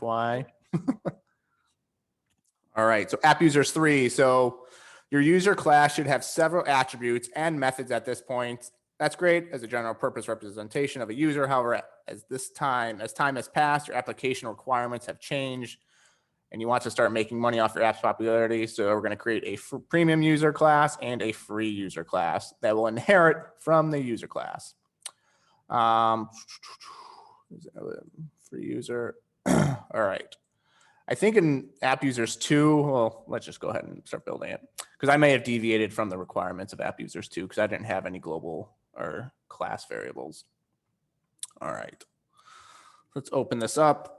Why? All right, so app users 3. So your user class should have several attributes and methods at this point. That's great as a general purpose representation of a user. However, as time has passed, your application requirements have changed and you want to start making money off your app's popularity. So we're going to create a premium user class and a free user class that will inherit from the user class. Free user. All right. I think in app users 2, well, let's just go ahead and start building it because I may have deviated from the requirements of app users 2 because I didn't have any global or class variables. All right. Let's open this up.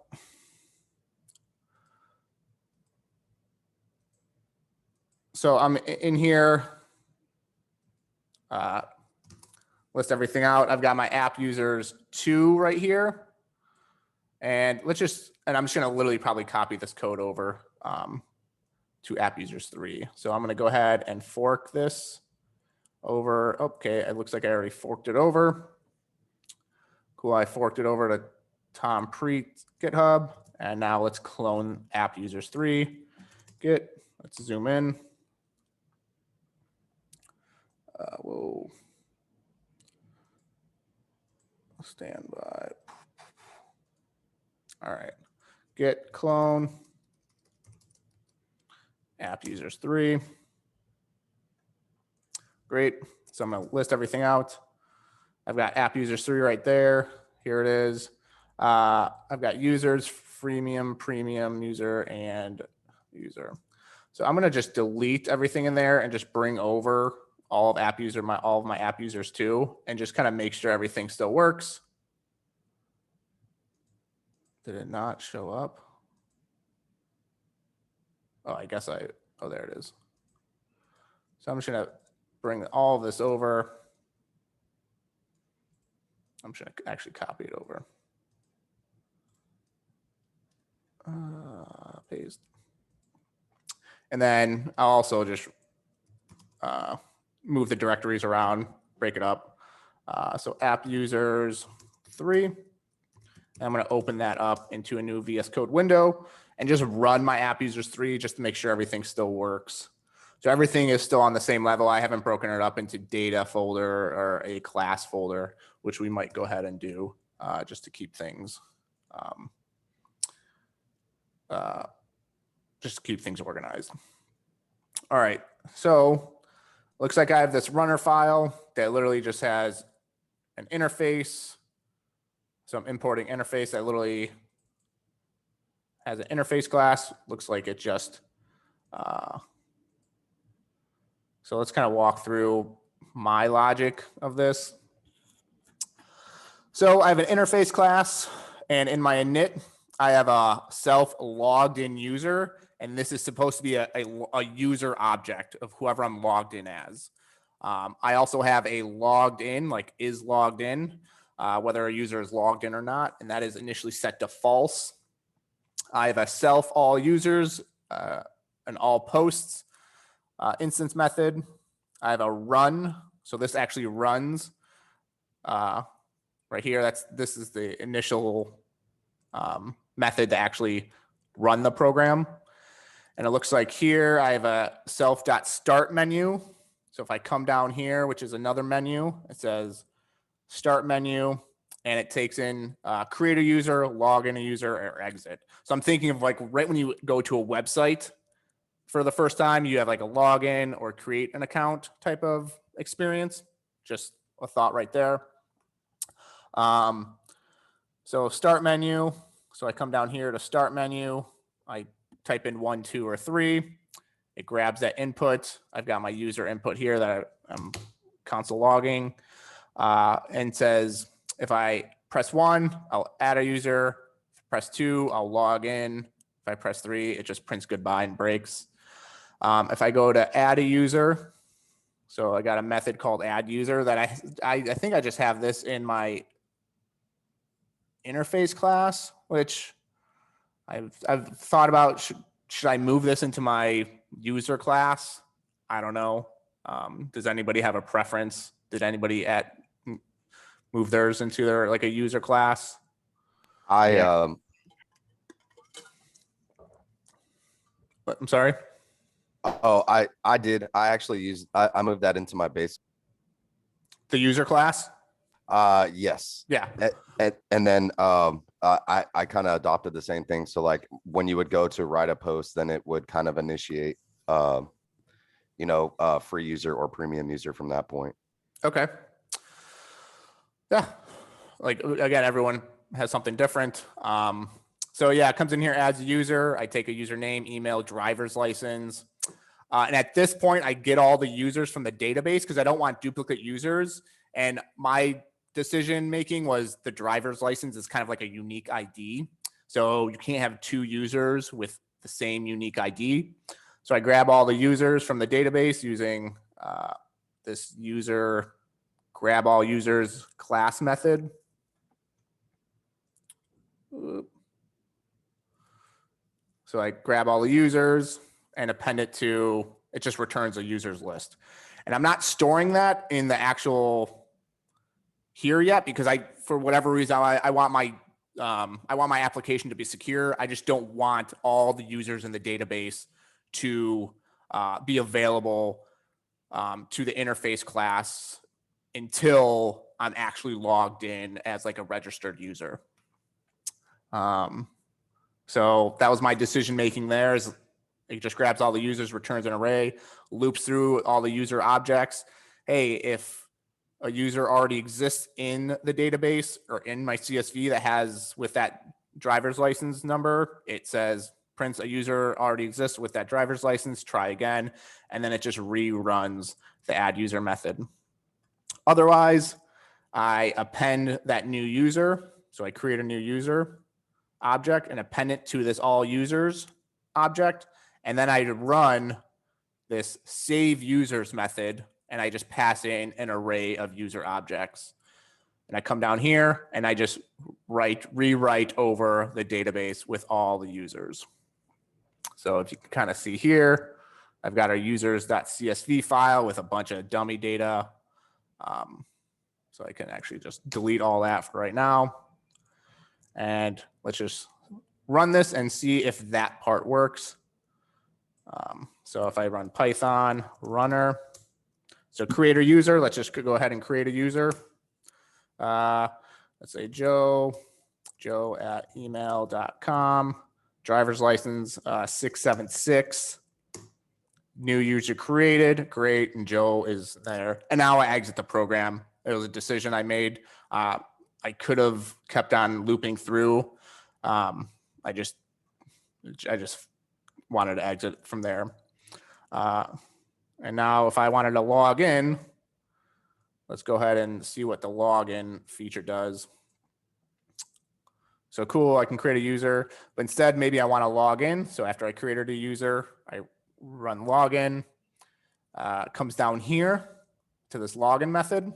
So I'm in here, list everything out. I've got my app users 2 right here. And I'm just going to literally probably copy this code over to app users 3. So I'm going to go ahead and fork this over. Okay, it looks like I already forked it over. Cool, I forked it over to Tom Preet GitHub. And now let's clone app users 3. Let's zoom in. Whoa. Stand by. All right, git clone app users 3. Great. So I'm going to list everything out. I've got app users 3 right there. Here it is. I've got users, freemium, premium, user, and user. So I'm going to just delete everything in there and just bring over all of my app users 2 and just kind of make sure everything still works. Did it not show up? Oh, I guess oh, there it is. So I'm just going to bring all of this over. I'm just going to actually copy it over. Paste. And then I'll also just move the directories around, break it up. So app users 3. I'm going to open that up into a new VS Code window and just run my app users 3 just to make sure everything still works. So everything is still on the same level. I haven't broken it up into data folder or a class folder, which we might go ahead and do just to keep things organized. All right, so looks like I have this runner file that literally just has an interface. So I'm importing interface that literally has an interface class. Looks like it just, so let's kind of walk through my logic of this. So I have an interface class, and in my init, I have a self logged in user, and this is supposed to be a user object of whoever I'm logged in as. I also have a logged in, like is logged in, whether a user is logged in or not, and that is initially set to false. I have a self all users, an all posts instance method. I have a run, so this actually runs right here. This is the initial method to actually run the program. And it looks like here I have a self.start menu. So if I come down here, which is another menu, it says start menu, and it takes in create a user, log in a user, or exit. So I'm thinking of like right when you go to a website for the first time, you have like a login or create an account type of experience. Just a thought right there. So start menu. So I come down here to start menu. I type in 1, 2, or 3. It grabs that input. I've got my user input here that I'm console logging and says, if I press 1, I'll add a user. If I press 2, I'll log in. If I press 3, it just prints goodbye and breaks. If I go to add a user, so I got a method called add user that I think I just have this in my interface class, which I've thought about, should I move this into my user class? I don't know. Does anybody have a preference? Did anybody move theirs into their like a user class? I But I'm sorry. Oh, I did. I actually used. I moved that into my base. The user class. Yes. Yeah. And then I kind of adopted the same thing. So like when you would go to write a post, then it would kind of initiate free user or premium user from that point. Okay. Yeah. Like again, everyone has something different. So yeah, it comes in here as a user. I take a username, email, driver's license. And at this point, I get all the users from the database because I don't want duplicate users. And my decision making was the driver's license is kind of like a unique ID. So you can't have two users with the same unique ID. So I grab all the users from the database using this user grab all users class method. So I grab all the users and append it to, it just returns a users list. And I'm not storing that in the actual here yet because for whatever reason, I want my application to be secure. I just don't want all the users in the database to be available to the interface class until I'm actually logged in as like a registered user. So that was my decision making there. Is it just grabs all the users, returns an array, loops through all the user objects. Hey, if a user already exists in the database or in my CSV that has with that driver's license number, it says prints a user already exists with that driver's license, try again, and then it just reruns the add user method. Otherwise, I append that new user. So I create a new user object and append it to this all users object. And then I run this save users method and I just pass in an array of user objects. And I come down here and I just rewrite over the database with all the users. So if you can kind of see here, I've got our users.csv file with a bunch of dummy data. So I can actually just delete all that for right now. And let's just run this and see if that part works. So if I run Python runner, so create a user, let's just go ahead and create a user. Let's say Joe at email.com, driver's license 676, new user created, great, and Joe is there. And now I exit the program. It was a decision I made. I could have kept on looping through. I just wanted to exit from there. And now if I wanted to log in, let's go ahead and see what the login feature does. So cool, I can create a user, but instead maybe I want to log in. So after I created a user, I run login. It comes down here to this login method.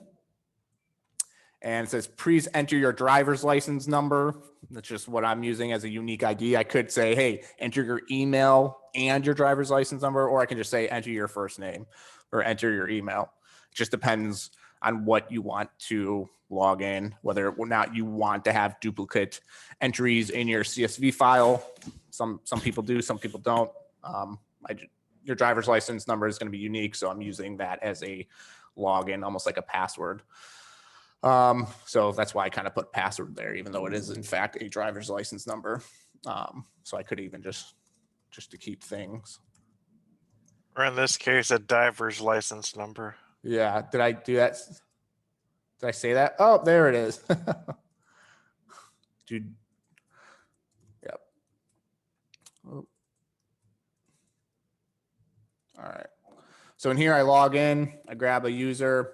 And it says, please enter your driver's license number. That's just what I'm using as a unique ID. I could say, hey, enter your email and your driver's license number, or I can just say, enter your first name or enter your email. It just depends on what you want to log in, whether or not you want to have duplicate entries in your CSV file. Some people do, some people don't. Your driver's license number is going to be unique, so I'm using that as a login, almost like a password. So that's why I kind of put password there, even though it is in fact a driver's license number. So I could even just to keep things. Or in this case, a diver's license number. Yeah. Did I do that? Did I say that? Oh, there it is. Dude. Yep. Oh. All right. So in here, I log in, I grab a user.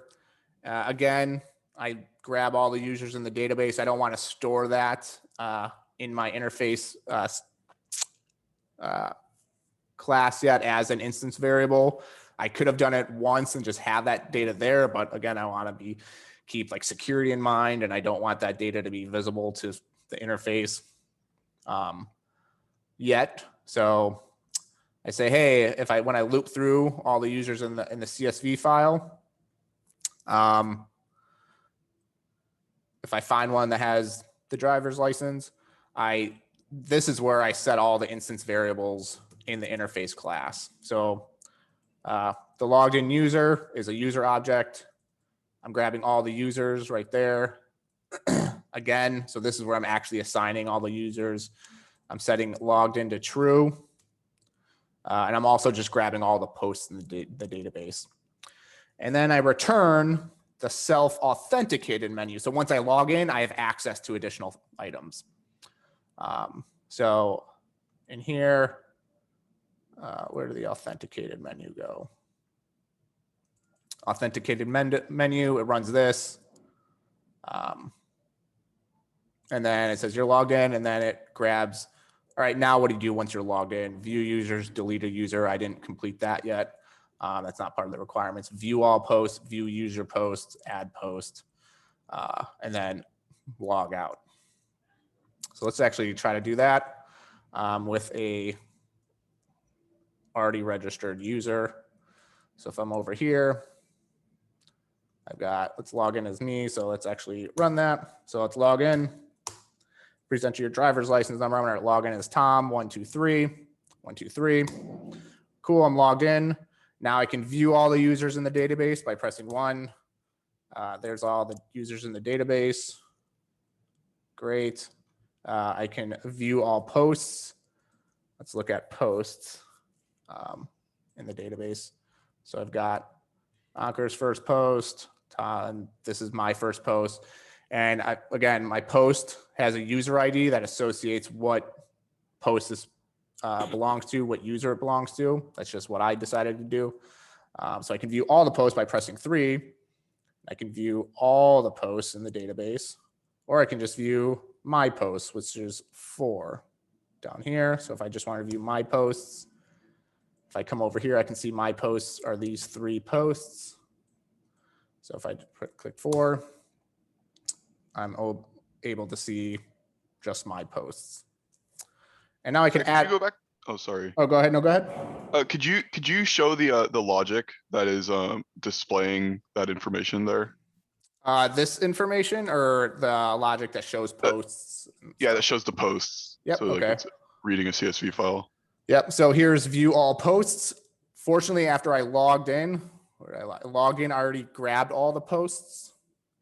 Again, I grab all the users in the database. I don't want to store that in my interface class yet as an instance variable. I could have done it once and just have that data there, but again, I want to keep like security in mind, and I don't want that data to be visible to the interface yet. So I say, hey, when I loop through all the users in the CSV file, if I find one that has the driver's license, this is where I set all the instance variables in the interface class. So the logged in user is a user object. I'm grabbing all the users right there. Again, so this is where I'm actually assigning all the users. I'm setting logged into true. And I'm also just grabbing all the posts in the database. And then I return the self-authenticated menu. So once I log in, I have access to additional items. So in here, where did the authenticated menu go? Authenticated menu, it runs this. And then it says you're logged in, and then it grabs, all right, now what do you do once you're logged in? View users, delete a user. I didn't complete that yet. That's not part of the requirements. View all posts, view user posts, add post, and then log out. So let's actually try to do that with a already registered user. So if I'm over here, I've got, let's log in as me. So let's actually run that. So let's log in. Present your driver's license number. I'm going to log in as Tom 123 123. Cool. I'm logged in. Now I can view all the users in the database by pressing 1. There's all the users in the database. Great. I can view all posts. Let's look at posts in the database. So I've got Anker's first post. This is my first post. And again, my post has a user ID that associates what post this belongs to, what user it belongs to. That's just what I decided to do. So I can view all the posts by pressing 3. I can view all the posts in the database, or I can just view my posts, which is 4 down here. So if I just want to view my posts, if I come over here, I can see my posts are these 3 posts. So if I click 4, I'm able to see just my posts. And now I can add. Could you go back? Oh, sorry. Oh, go ahead. No, go ahead. Could you show the logic that is displaying that information there? This information or the logic that shows posts? Yeah, that shows the posts. Yep. So like Okay. it's reading a CSV file. Yep. So here's view all posts. Fortunately, after I logged in, I already grabbed all the posts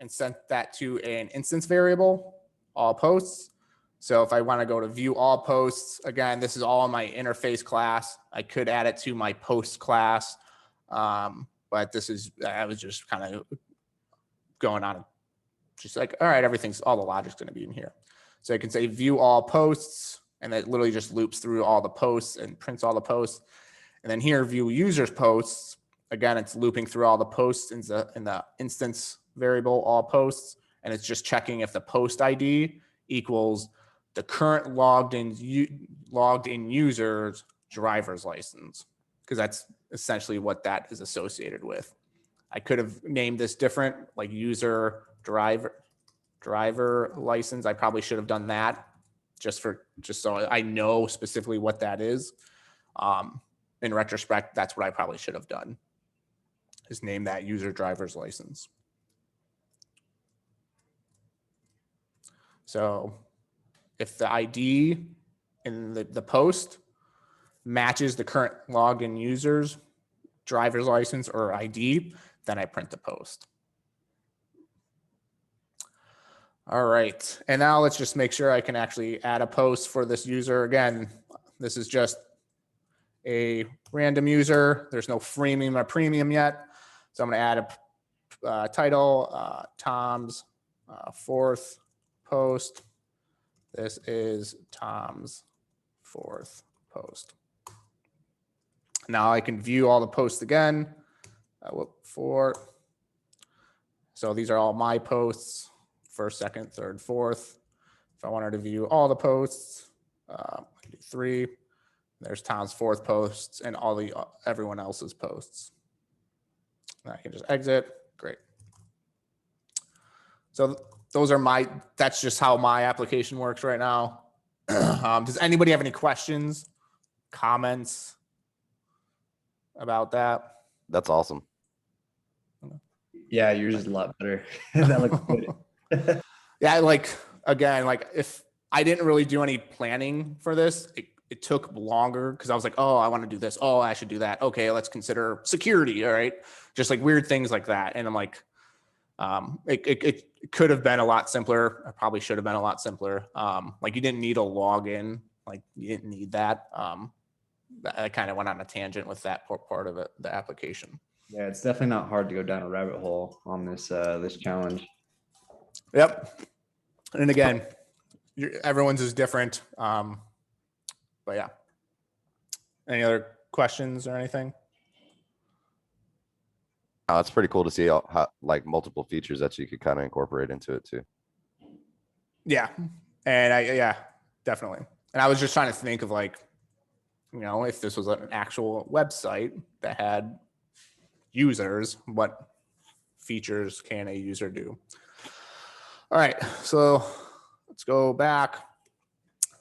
and sent that to an instance variable, all posts. So if I want to go to view all posts, again, this is all in my interface class. I could add it to my post class, but I was just kind of going on, just like, all right, all the logic's going to be in here. So I can say view all posts, and it literally just loops through all the posts and prints all the posts. And then here, view users posts. Again, it's looping through all the posts in the instance variable, all posts, and it's just checking if the post ID equals the current logged in user's driver's license, because that's essentially what that is associated with. I could have named this different, like user driver license. I probably should have done that just so I know specifically what that is. In retrospect, that's what I probably should have done, is name that user driver's license. So if the ID in the post matches the current login user's driver's license or ID, then I print the post. All right. And now let's just make sure I can actually add a post for this user. Again, this is just a random user. There's no freemium or premium yet. So I'm going to add a title, Tom's 4th post. This is Tom's 4th post. Now I can view all the posts again. So these are all my posts, 1st, 2nd, 3rd, 4th. If I wanted to view all the posts, I can do 3. There's Tom's 4th posts and everyone else's posts. And I can just exit. Great. So that's just how my application works right now. Does anybody have any questions, comments about that? That's awesome. Yeah, yours is a lot better. That looks good. Yeah, again, if I didn't really do any planning for this, it took longer because I was like, oh, I want to do this. Oh, I should do that. Okay, let's consider security. All right. Just like weird things like that. And I'm like, it could have been a lot simpler. I probably should have been a lot simpler. Like you didn't need a login. Like you didn't need that. I kind of went on a tangent with that part of it, the application. Yeah, it's definitely not hard to go down a rabbit hole on this this challenge. Yep. And again, everyone's is different. But yeah. Any other questions or anything? It's pretty cool to see how like multiple features that you could kind of incorporate into it too. Yeah. And yeah, definitely. And I was just trying to think of like, you know, if this was an actual website that had users, what features can a user do? All right, so let's go back.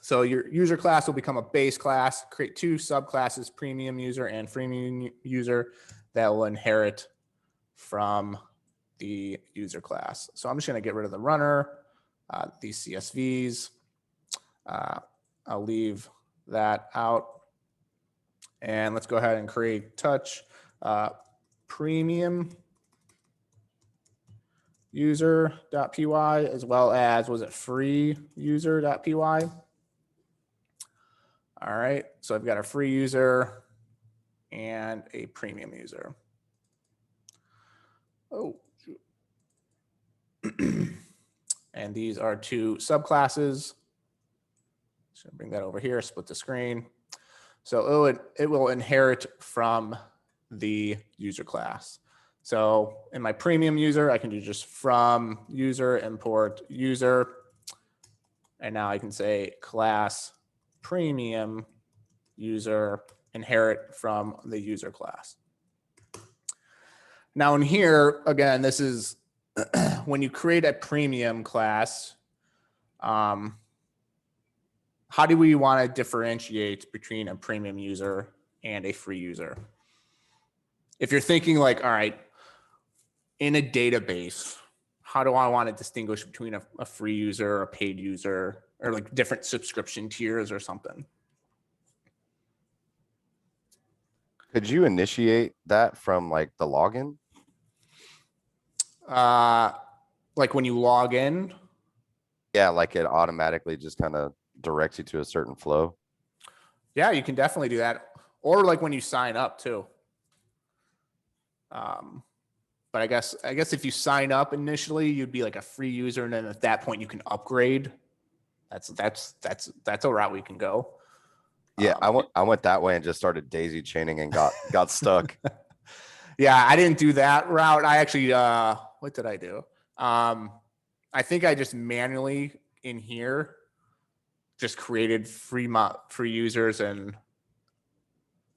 So your user class will become a base class, create 2 subclasses, premium user and freemium user, that will inherit from the user class. So I'm just gonna get rid of the runner, these CSVs. I'll leave that out. And let's go ahead and create touch premium user.py as well as, was it free user.py? All right, so I've got a free user and a premium user. Oh, and these are 2 subclasses. So bring that over here, split the screen. So it will inherit from the user class. So in my premium user, I can do just from user, import user. And now I can say class premium user inherit from the user class. Now in here, again, this is when you create a premium class, how do we want to differentiate between a premium user and a free user? If you're thinking like, all right, in a database, how do I want to distinguish between a free user, a paid user, or like different subscription tiers or something? Could you initiate that from like the login? Like when you log in? Yeah, like it automatically just kind of directs you to a certain flow. Yeah, you can definitely do that. Or like when you sign up too. But I guess if you sign up initially, you'd be like a free user, and then at that point you can upgrade. That's a route we can go. Yeah, I went that way and just started daisy chaining and got stuck. Yeah, I didn't do that route. I actually what did I do? I think I just manually in here just created free users, and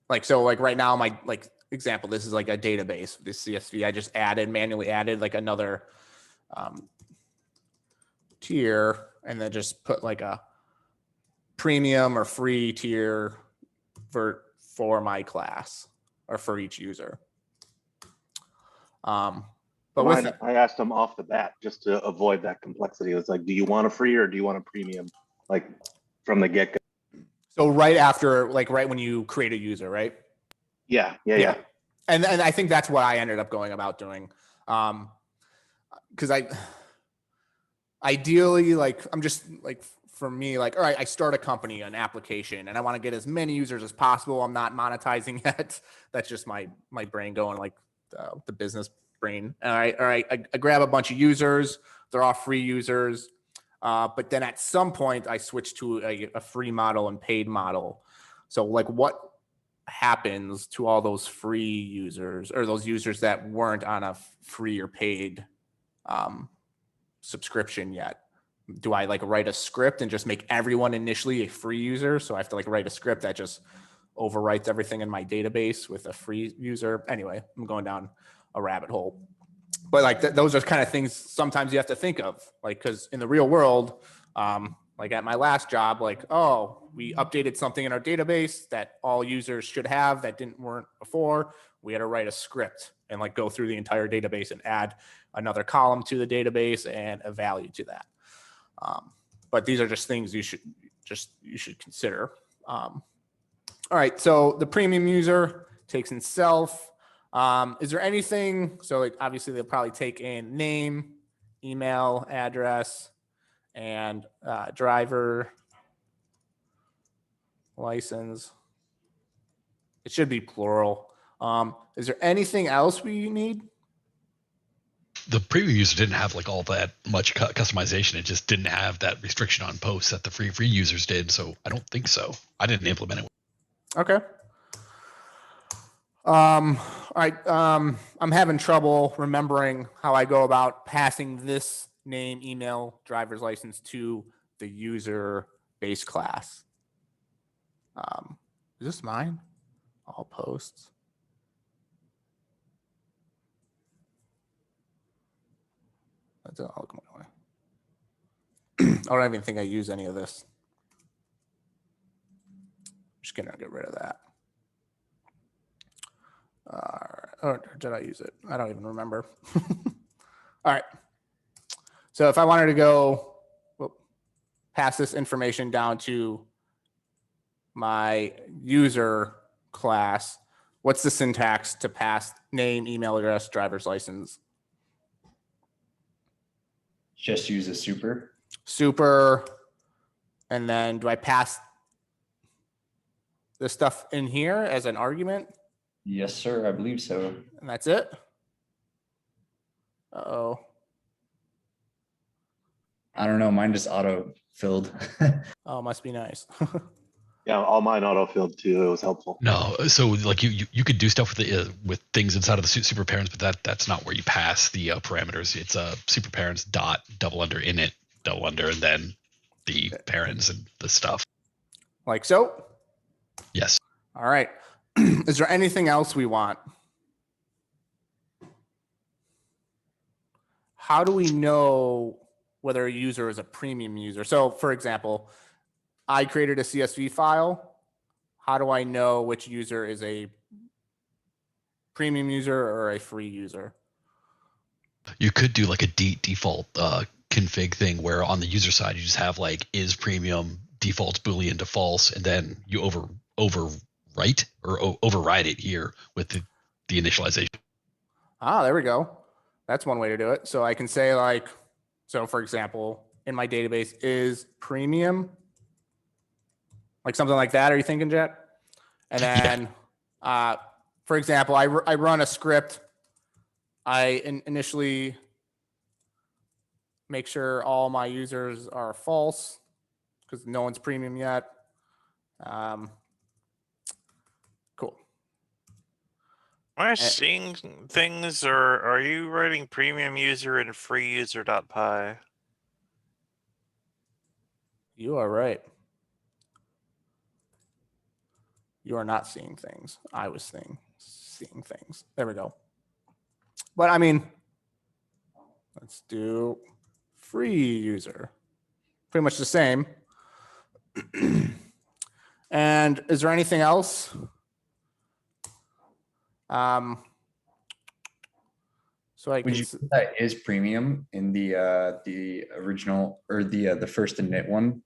like, so like right now my like example, this is like a database, this CSV. I just manually added like another tier, and then just put like a premium or free tier for my class or for each user. But with it, I asked them off the bat just to avoid that complexity. It's like, do you want a free or do you want a premium? Like from the get-go. so right after, like right when you create a user, right? Yeah. And I think that's what I ended up going about doing. Because ideally, like, I'm just like, for me, like, all right, I start a company, an application, and I want to get as many users as possible. I'm not monetizing yet. That's just my brain going like the business brain. All right. I grab a bunch of users. They're all free users. But then at some point I switch to a free model and paid model. So like what happens to all those free users or those users that weren't on a free or paid subscription yet? Do I like write a script and just make everyone initially a free user? So I have to like write a script that just overwrites everything in my database with a free user. Anyway, I'm going down a rabbit hole. But like those are kind of things sometimes you have to think of, like, because in the real world, like at my last job, like, oh, we updated something in our database that all users should have that weren't before. We had to write a script and like go through the entire database and add another column to the database and a value to that. But these are just things you should consider. All right, so the premium user takes in self. Is there anything, so like obviously they'll probably take in name, email, address, and driver license. It should be plural. Is there anything else we need? The premium user didn't have like all that much customization. It just didn't have that restriction on posts that the free users did. So I don't think so. I didn't implement it. Okay. All right. I'm having trouble remembering how I go about passing this name, email, driver's license to the user base class. Is this mine? All posts. That's all look my way. I don't even think I use any of this. I'm just gonna get rid of that. Or did I use it? I don't even remember. All right. So if I wanted to go pass this information down to my user class, what's the syntax to pass name, email address, driver's license? Just use a super. Super. And then do I pass this stuff in here as an argument? Yes, sir. I believe so. And that's it? Uh-oh. I don't know. Mine just auto filled. Oh, must be nice. Yeah, all mine auto-filled too. It was helpful. No, so like you could do stuff with things inside of the super parents, but that's not where you pass the parameters. It's super parents dot double under init double under and then the parents and the stuff. Like so? Yes. All right. Is there anything else we want? How do we know whether a user is a premium user? So for example, I created a CSV file. How do I know which user is a premium user or a free user? You could do like a default config thing where on the user side you just have like is premium defaults boolean to false, and then you overwrite or override it here with the initialization. Ah, there we go. That's one way to do it. So I can say like, so for example, in my database is premium, like something like that. Are you thinking, Jet? And then, for example, I run a script. I initially make sure all my users are false because no one's premium yet. Cool. Am I seeing things, or are you writing premium user and free user.py? You are right. You are not seeing things. I was seeing things. There we go. But I mean, let's do free user. Pretty much the same. And is there anything else? So I Would can, you put that is premium in the original or the first init one?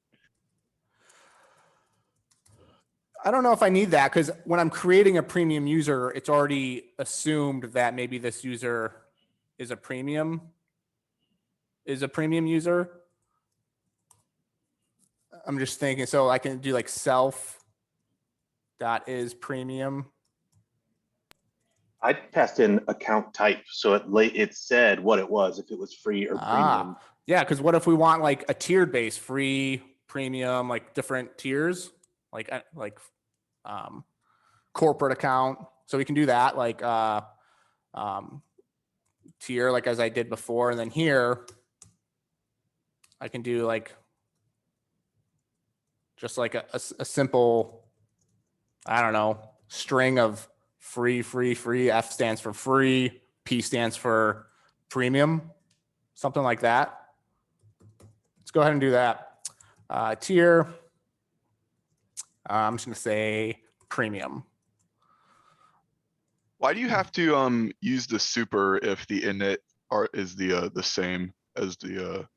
I don't know if I need that because when I'm creating a premium user, it's already assumed that maybe this user is a premium user. I'm just thinking, so I can do like self dot is premium. I passed in account type, so it said what it was, if it was free or premium. Yeah, because what if we want like a tiered base, free, premium, like different tiers, like corporate account. So we can do that, like tier, like as I did before, and then here I can do like just like a simple, I don't know, string of free. F stands for free. P stands for premium, something like that. Let's go ahead and do that. Tier. I'm just going to say premium. Why do you have to use the super if the init is the same as the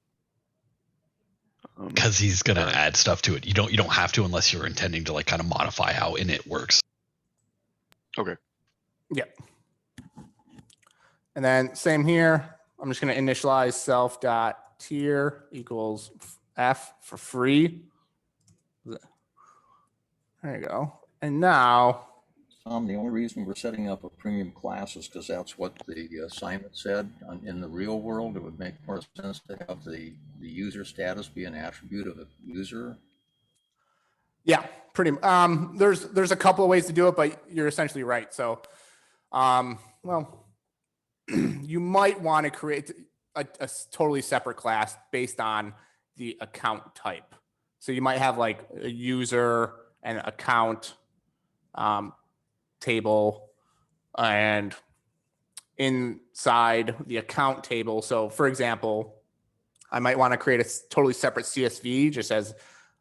Because he's gonna add stuff to it. You don't have to unless you're intending to like kind of modify how init works. Okay. Yep. And then same here. I'm just going to initialize self.tier equals F for free. There you go. And now, Tom, the only reason we're setting up a premium class is because that's what the assignment said. In the real world, it would make more sense to have the user status be an attribute of a user. yeah, pretty. There's a couple of ways to do it, but you're essentially right. So, well, you might want to create a totally separate class based on the account type. So you might have like a user and account table, and inside the account table. So for example, I might want to create a totally separate CSV just as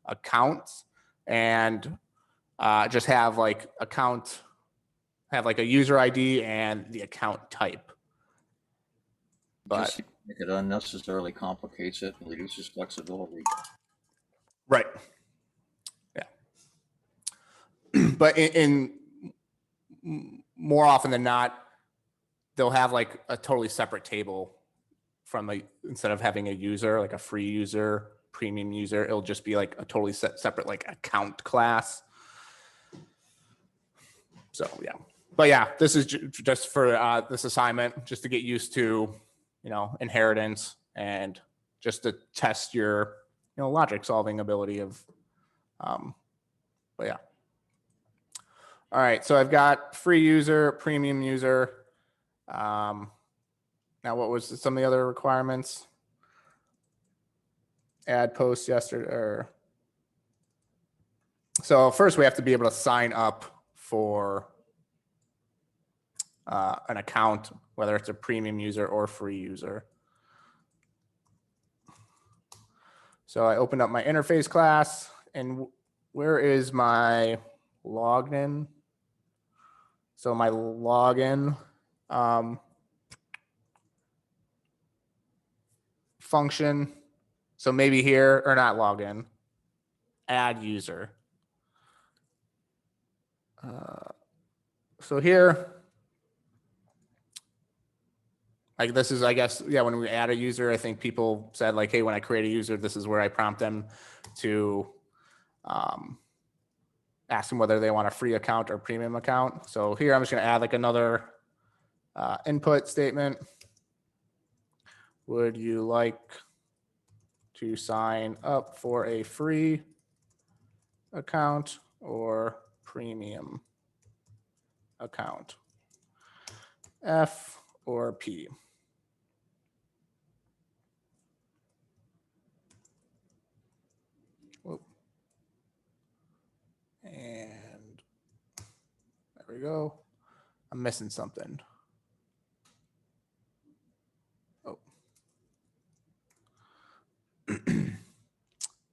accounts, and just have like account, have like a user ID and the account type. But Just make it unnecessarily complicates it and reduces flexibility. right. Yeah. But in more often than not, they'll have like a totally separate table from instead of having a user, like a free user, premium user, it'll just be like a totally separate like account class. So yeah, but yeah, this is just for this assignment, just to get used to, inheritance, and just to test your, logic solving ability of, but yeah. All right, so I've got free user, premium user. Now what was some of the other requirements? Add post yesterday, or so first we have to be able to sign up for an account, whether it's a premium user or free user. So I opened up my interface class, and where is my logged in? So my login function. So maybe here, or not login, add user. So here, like this is, I guess, yeah, when we add a user, I think people said like, hey, when I create a user, this is where I prompt them to ask them whether they want a free account or premium account. So here I'm just going to add like another input statement. Would you like to sign up for a free account or premium account? F or P? Whoop. And there we go. I'm missing something. Oh.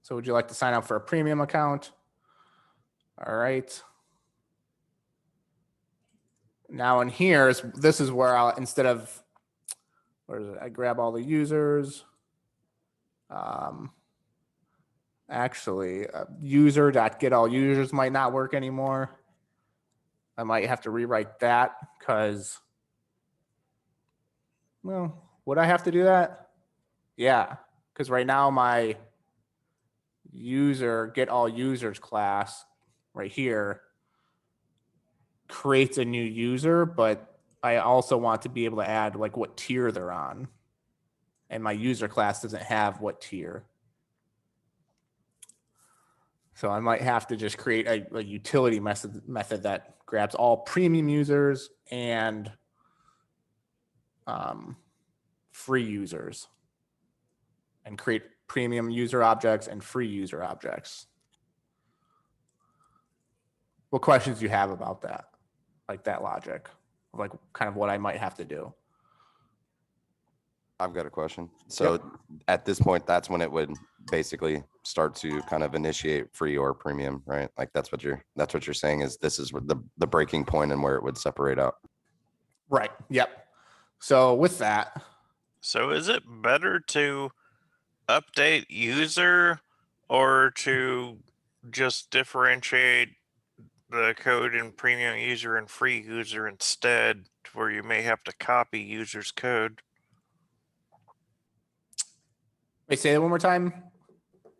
So would you like to sign up for a premium account? All right. Now in here, this is where I'll, instead of, where is it? I grab all the users. Actually, user.getAllUsers might not work anymore. I might have to rewrite that because, well, would I have to do that? Yeah, because right now my user getAllUsers class right here creates a new user, but I also want to be able to add like what tier they're on. And my user class doesn't have what tier. So I might have to just create a utility method that grabs all premium users and free users, and create premium user objects and free user objects. What questions do you have about that? Like that logic, like kind of what I might have to do. I've got a question. So at this point, that's when it would basically start to kind of initiate free or premium, right? Like that's what you're saying, is this is the breaking point and where it would separate out. Right. Yep. So with that. So is it better to update user or to just differentiate the code in premium user and free user instead, where you may have to copy user's code. Wait, say that one more time.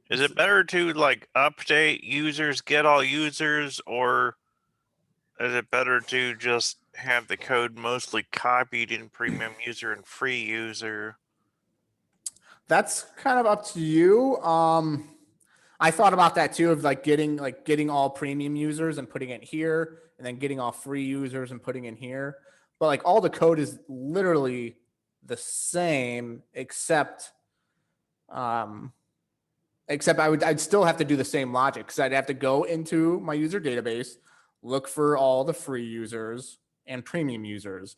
Is it better to like update users, get all users, or is it better to just have the code mostly copied in premium user and free user? That's kind of up to you. I thought about that too, of getting all premium users and putting it here, and then getting all free users and putting in here. But like all the code is literally the same, except I'd still have to do the same logic, because I'd have to go into my user database, look for all the free users and premium users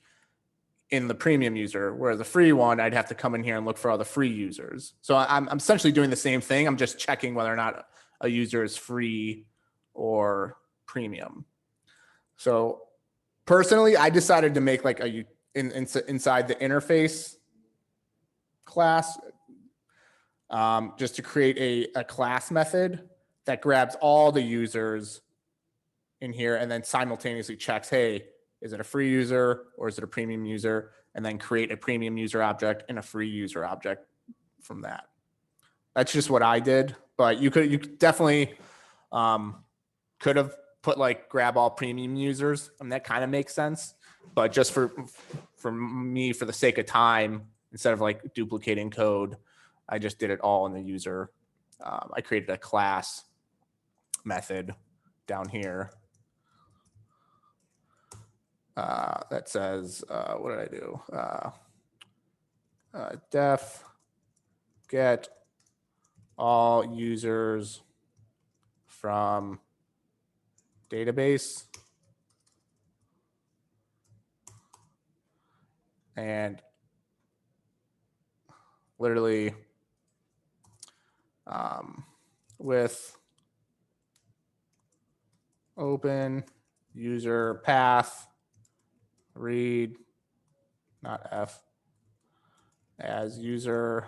in the premium user, where the free one, I'd have to come in here and look for all the free users. So I'm essentially doing the same thing. I'm just checking whether or not a user is free or premium. So personally, I decided to make like inside the interface class, just to create a class method that grabs all the users in here and then simultaneously checks, hey, is it a free user or is it a premium user? And then create a premium user object and a free user object from that. That's just what I did, but you could definitely could have put like grab all premium users, and that kind of makes sense. But just for me, for the sake of time, instead of like duplicating code, I just did it all in the user. I created a class method down here that says, what did I do? Def get all users from database, and literally with open user path read, not F, as user,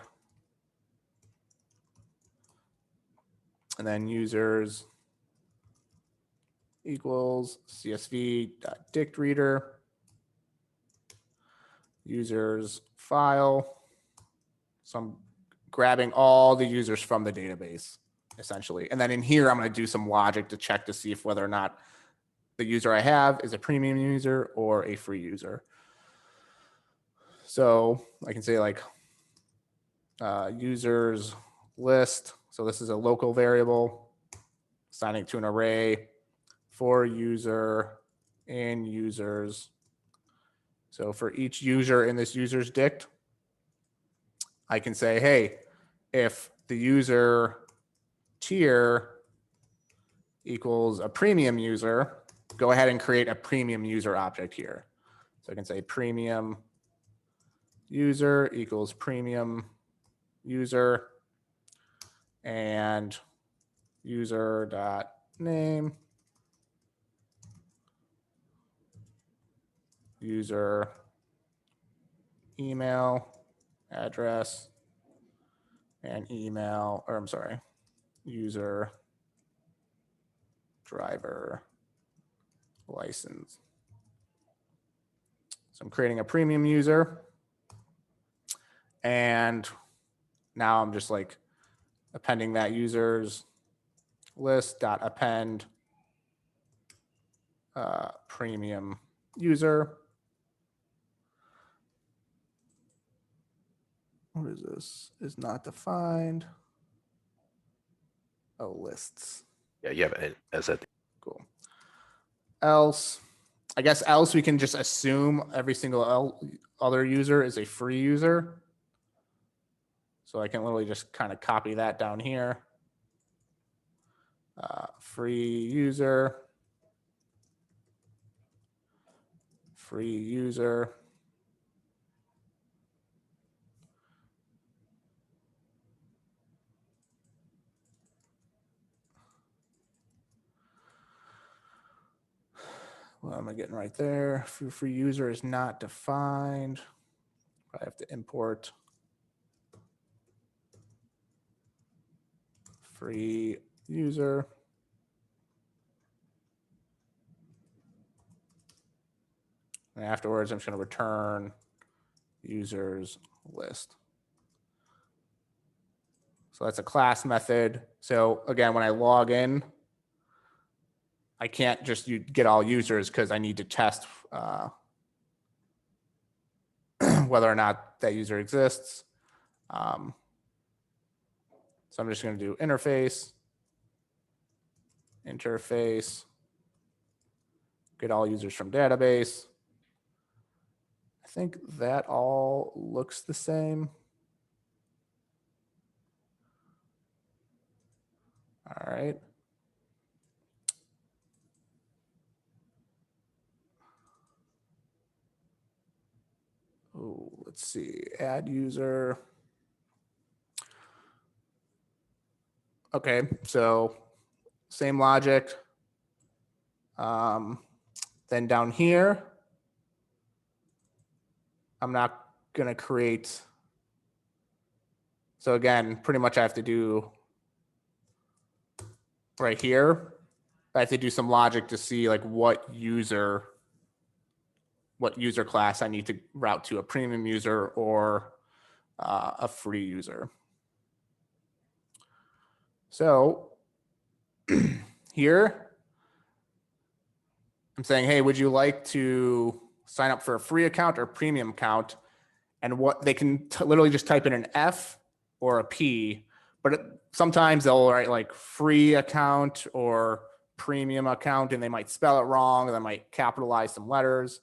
and then users equals csv.dict reader, users file. So I'm grabbing all the users from the database, essentially. And then in here, I'm going to do some logic to check to see if whether or not the user I have is a premium user or a free user. So I can say like users list. So this is a local variable, assigning to an array for user and users. So for each user in this user's dict, I can say, hey, if the user tier equals a premium user, go ahead and create a premium user object here. So I can say premium user equals premium user, and user dot name, user email address, and email, or I'm sorry, user driver license. So I'm creating a premium user, and now I'm just like appending that users list dot append premium user. What is this? Is not defined. Oh, lists. Yeah, you have it as a Cool. Else, I guess else we can just assume every single other user is a free user. So I can literally just kind of copy that down here. Free user. Free user. What am I getting right there? Free user is not defined. I have to import free user. And afterwards, I'm just going to return users list. So that's a class method. So again, when I log in, I can't just get all users because I need to test whether or not that user exists. So I'm just going to do interface, get all users from database. I think that all looks the same. All right. Oh, let's see, add user. Okay, so same logic. Then down here, I'm not gonna create. So again, pretty much I have to do right here. I have to do some logic to see like what user class I need to route to, a premium user or a free user. So here, I'm saying, hey, would you like to sign up for a free account or premium account? And what they can literally just type in an F or a P, but sometimes they'll write like free account or premium account, and they might spell it wrong, or they might capitalize some letters.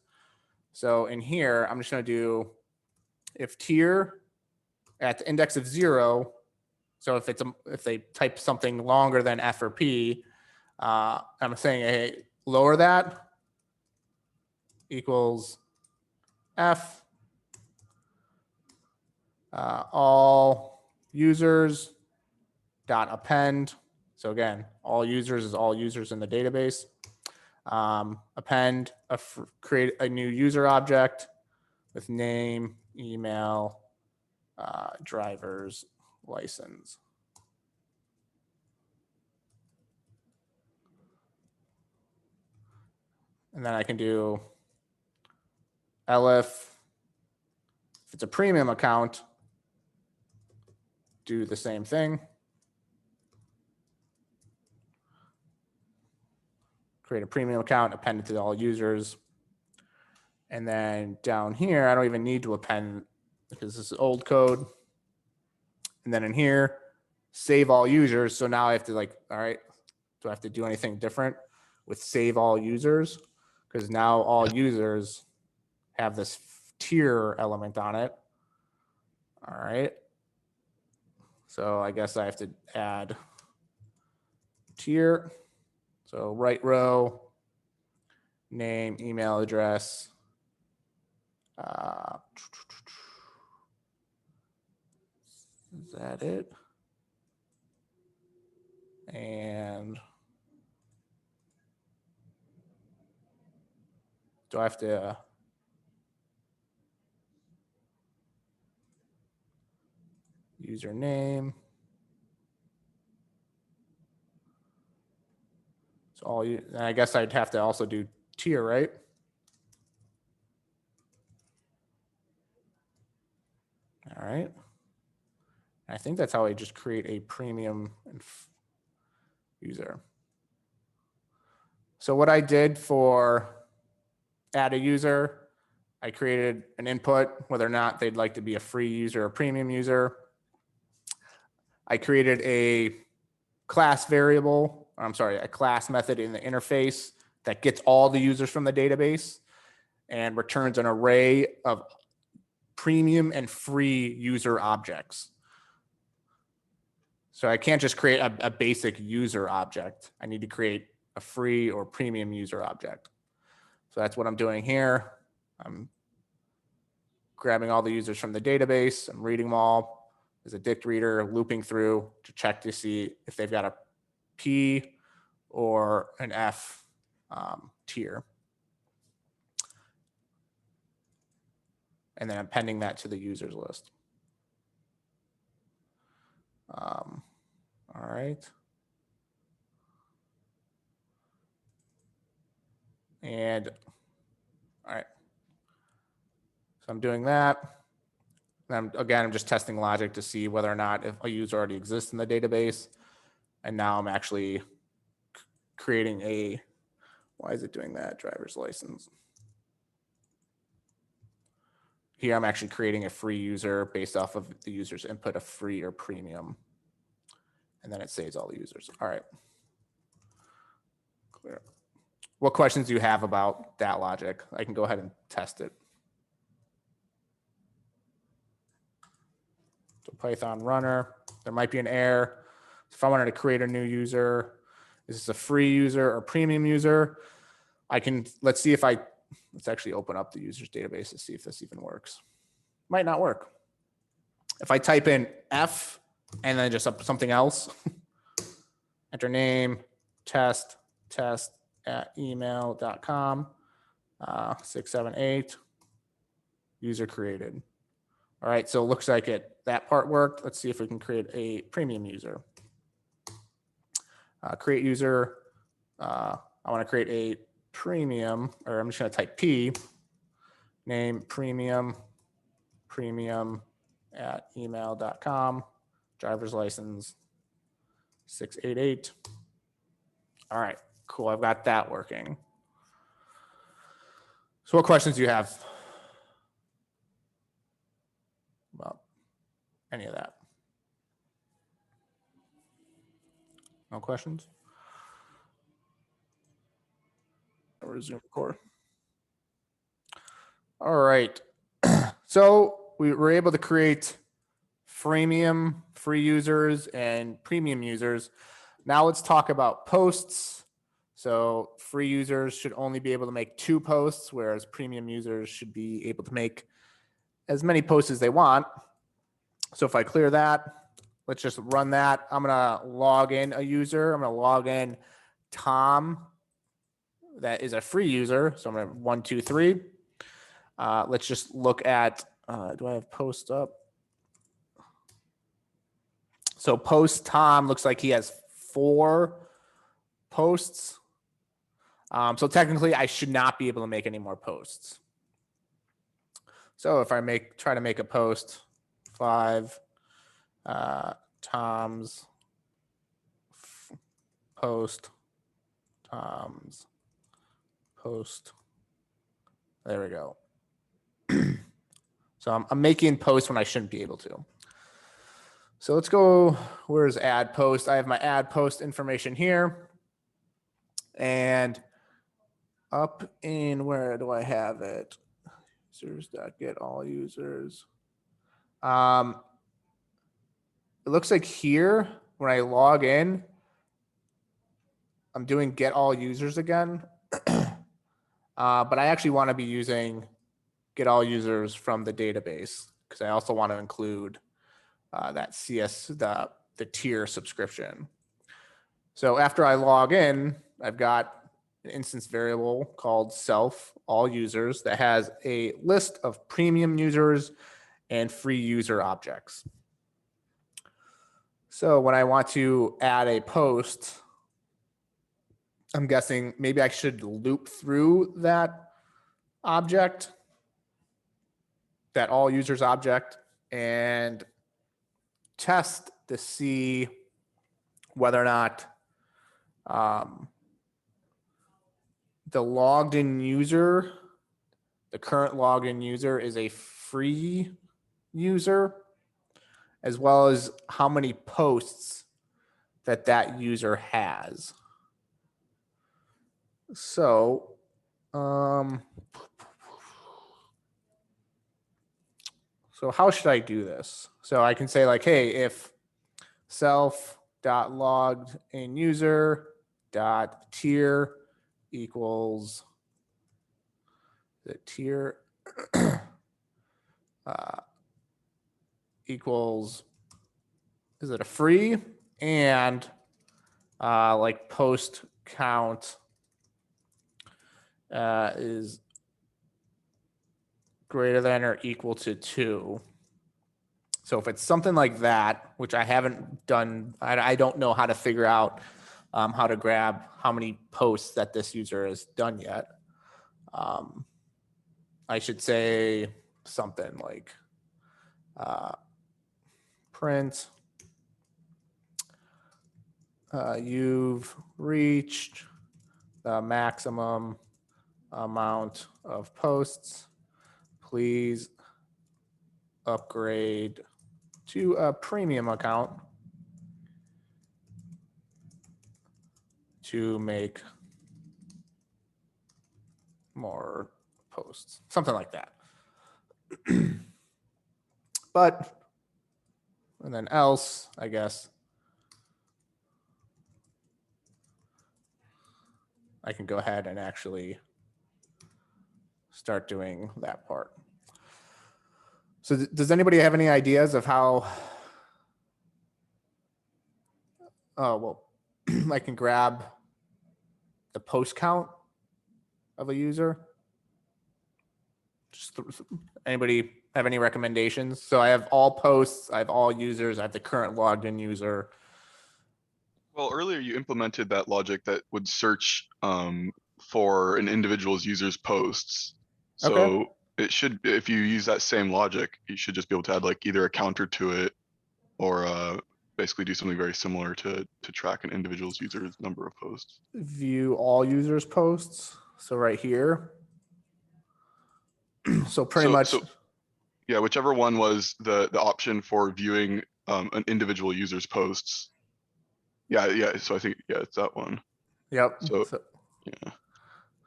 So in here, I'm just going to do if tier at the index of 0. So if they type something longer than F or P, I'm saying, hey, lower that equals F. All users dot append. So again, all users is all users in the database. Append create a new user object with name, email, driver's license. And then I can do elif. If it's a premium account, do the same thing. Create a premium account, append it to all users. And then down here, I don't even need to append because this is old code. And then in here, save all users. So now I have to like, all right, do I have to do anything different with save all users? Because now all users have this tier element on it. All right. So I guess I have to add tier. So right row, name, email address. Is that it? And do I have to username? So all you, I guess I'd have to also do tier, right? All right. I think that's how I just create a premium user. So what I did for add a user, I created an input, whether or not they'd like to be a free user or a premium user. I created a class variable, or I'm sorry, a class method in the interface that gets all the users from the database and returns an array of premium and free user objects. So I can't just create a basic user object. I need to create a free or premium user object. So that's what I'm doing here. I'm grabbing all the users from the database. I'm reading them all. There's a dict reader looping through to check to see if they've got a P or an F tier. And then appending that to the users list. All All right. And all right. So I'm doing that. And I'm just testing logic to see whether or not if a user already exists in the database. And now I'm actually creating a, why is it doing that? Driver's license. Here I'm actually creating a free user based off of the user's input of free or premium. And then it saves all the users. All right. Clear. What questions do you have about that logic? I can go ahead and test it. So Python runner, there might be an error. If I wanted to create a new user, is this a free user or premium user? I can, let's actually open up the user's database to see if this even works. Might not work. If I type in F and then just something else, enter name, test at email.com, 678, user created. All right, so it looks like that part worked. Let's see if we can create a premium user. Create user. I want to create a premium, or I'm just going to type P, name premium at email.com, driver's license 688. All right, cool. I've got that working. So what questions do you have about any of that? No questions? I'll resume record. All right. So we were able to create freemium, free users, and premium users. Now let's talk about posts. So free users should only be able to make 2 posts, whereas premium users should be able to make as many posts as they want. So if I clear that, let's just run that. I'm going to log in a user. I'm going to log in Tom. That is a free user. So I'm going to 1, 2, 3. Let's just look at, do I have post up? So post Tom looks like he has 4 posts. So technically I should not be able to make any more posts. So if I try to make a post, 5 Tom's post, Tom's post. There we go. So I'm making posts when I shouldn't be able to. So let's go, where's add post? I have my add post information here. And up in, where do I have it? Users.get all users. It looks like here, when I log in, I'm doing get all users again. But I actually want to be using get all users from the database because I also want to include that the tier subscription. So after I log in, I've got an instance variable called self all users that has a list of premium users and free user objects. So when I want to add a post, I'm guessing maybe I should loop through that object, that all users object, and test to see whether or not the logged in user, the current logged in user is a free user, as well as how many posts that user has. So, so how should I do this? So I can say like, hey, if self.logged in user dot tier equals the tier equals, is it a free, and like post count is greater than or equal to 2. So if it's something like that, which I haven't done, I don't know how to figure out how to grab how many posts that this user has done yet. I should say something like print, you've reached the maximum amount of posts. Please upgrade to a premium account to make more posts, something like that. But, and then else, I guess, I can go ahead and actually start doing that part. So does anybody have any ideas of how, well, I can grab the post count of a user? Just anybody have any recommendations? So I have all posts, I have all users, I have the current logged in user. Well, earlier you implemented that logic that would search for an individual's user's posts. So Okay. it should, if you use that same logic, you should just be able to add like either a counter to it or basically do something very similar to track an individual's user's number of posts. View all users posts. So right here. So pretty much. Yeah, whichever one was the option for viewing an individual user's posts. Yeah. So I think, yeah, it's that one. Yep. So, yeah.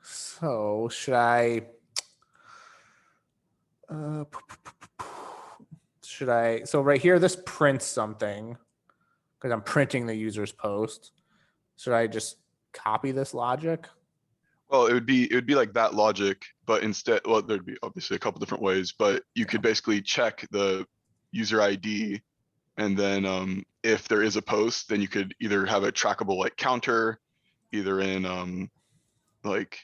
So should I, so right here, this prints something because I'm printing the user's post. Should I just copy this logic? Well, it would be like that logic, but instead, well, there'd be obviously a couple different ways, but you could basically check the user ID. And then if there is a post, then you could either have a trackable like counter, either in like,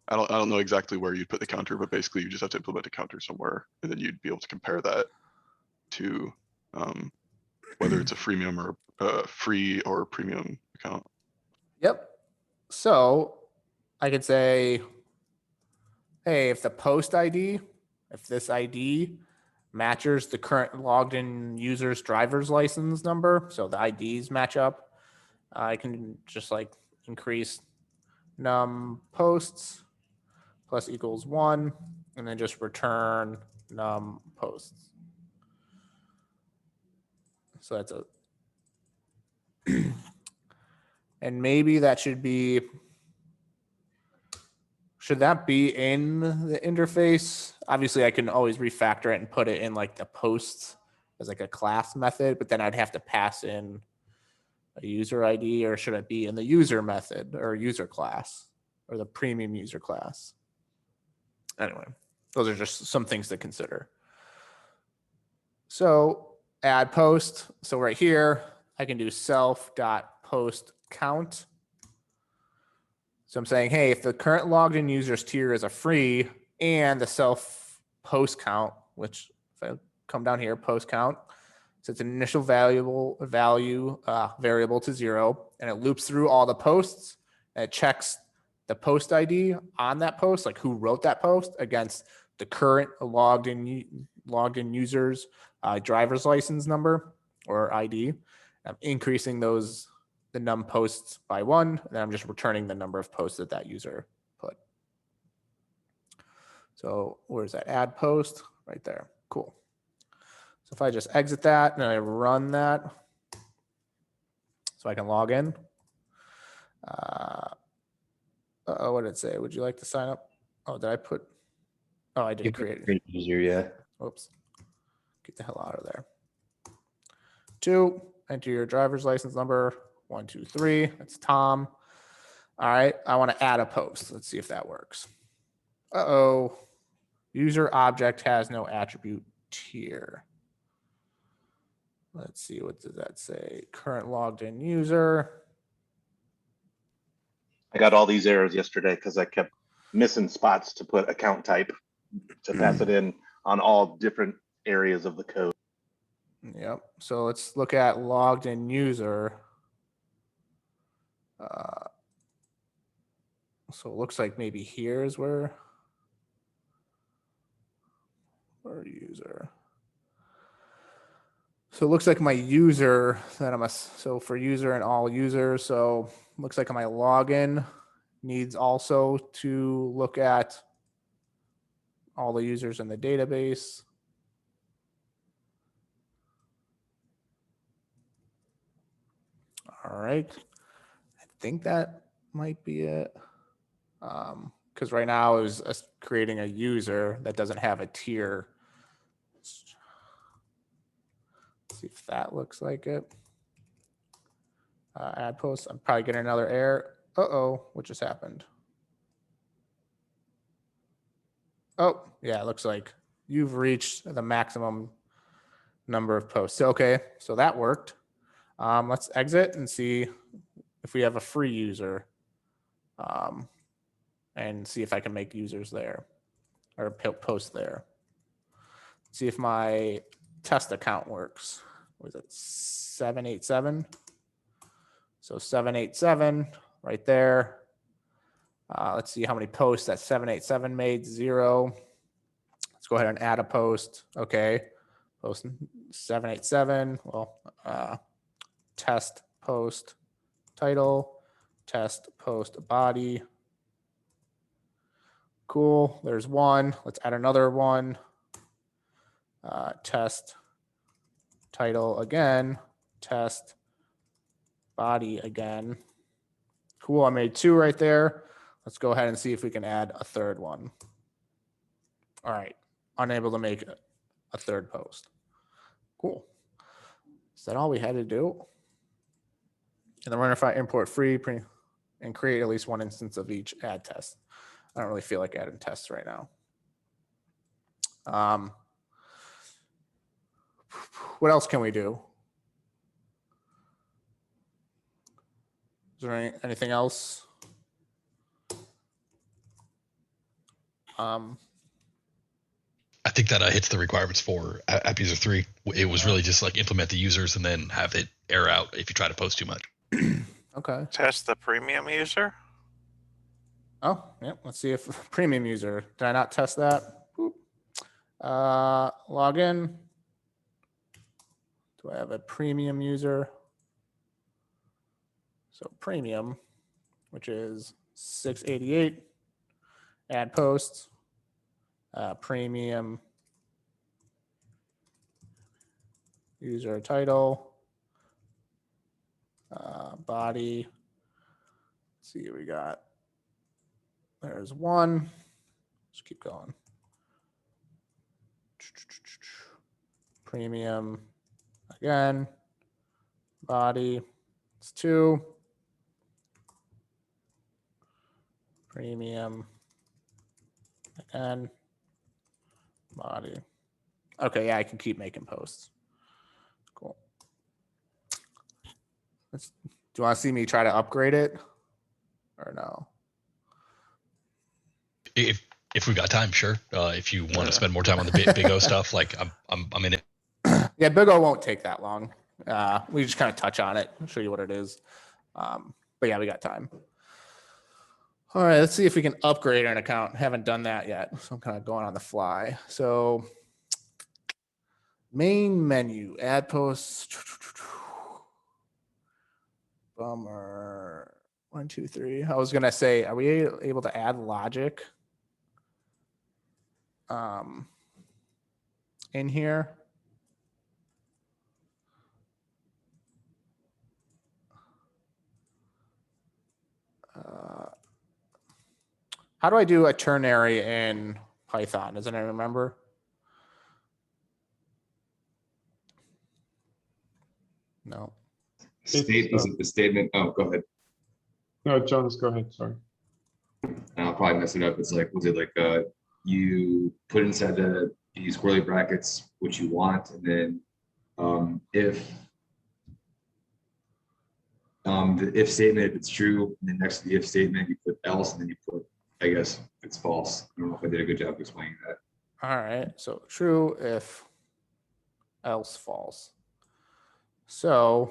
I don't know exactly where you'd put the counter, but basically you just have to implement a counter somewhere, and then you'd be able to compare that to whether it's a freemium or free or premium account. Yep. So I could say, hey, if the post ID, if this ID matches the current logged in user's driver's license number, so the IDs match up, I can just like increase num posts plus equals 1, and then just return num posts. So that's a, and maybe that should be, should that be in the interface? Obviously I can always refactor it and put it in like the posts as like a class method, but then I'd have to pass in a user ID, or should it be in the user method or user class or the premium user class? Anyway, those are just some things to consider. So add post. So right here, I can do self.post count. So I'm saying, hey, if the current logged in users tier is a free and the self post count, which if I come down here, post count, so it's an initial variable to 0, and it loops through all the posts and it checks the post ID on that post, like who wrote that post, against the current logged in users driver's license number or ID. I'm increasing the num posts by 1, and then I'm just returning the number of posts that user put. So where's that add post? Right there. Cool. So if I just exit that and I run that, so I can log in. What did it say? Would you like to sign up? Oh, did I put? Oh, I didn't create it. User, yeah. Oops. Get the hell out of there. 2, enter your driver's license number. 1, 2, 3. That's Tom. All right. I want to add a post. Let's see if that works. Uh-oh. User object has no attribute tier. Let's see. What does that say? Current logged in user. I got all these errors yesterday because I kept missing spots to put account type to pass it in on all different areas of the code. Yep. So let's look at logged in user. So it looks like maybe here is where user. So it looks like my user that so for user and all users. So looks like my login needs also to look at all the users in the database. All right. I think that might be it. Because right now it was creating a user that doesn't have a tier. Let's see if that looks like it. Add post. I'm probably getting another error. Uh-oh, what just happened? Oh, yeah, it looks like you've reached the maximum number of posts. Okay, so that worked. Let's exit and see if we have a free user. And see if I can make users there or post there. See if my test account works. Was it 787? So 787 right there. Let's see how many posts that 787 made. 0. Let's go ahead and add a post. Okay. Post 787. Well, test post title, test post body. Cool. There's one. Let's add another one. Test title again. Test body again. Cool. I made 2 right there. Let's go ahead and see if we can add a third one. All right. Unable to make a third post. Cool. Is that all we had to do? And then we're going to import free and create at least one instance of each add test. I don't really feel like adding tests right now. What else can we do? Is there anything else? I think that hits the requirements for App User 3. It was really just like implement the users and then have it error out if you try to post too much. Okay. Test the premium user. Oh, yeah. Let's see if premium user. Did I not test that? Log in. Do I have a premium user? So premium, which is 688. Add posts. Premium user title. Body. Let's see what we got. There's one. Let's keep going. Premium again. Body. It's 2. Premium again. Body. Okay, yeah, I can keep making posts. Cool. Do you want to see me try to upgrade it or no? If we got time, sure. If you want to spend more time on the big O stuff, like I'm in it. Yeah, Big O won't take that long. We just kind of touch on it, show you what it is. But yeah, we got time. All right, let's see if we can upgrade an account. Haven't done that yet, so I'm kind of going on the fly. So main menu, add posts. Bummer. 1, 2, 3. I was gonna say, are we able to add logic in here? How do I do a ternary in Python? Doesn't anyone remember? No. State is it the statement? Oh, go ahead. No, Jonas, go ahead. Sorry. I'll probably mess it up. It's like, was it like you put inside these curly brackets what you want, and then if the if statement, if it's true, and then next to the if statement you put else, and then you put, I guess, if it's false. I don't know if I did a good job explaining that. All right. So true if else false. So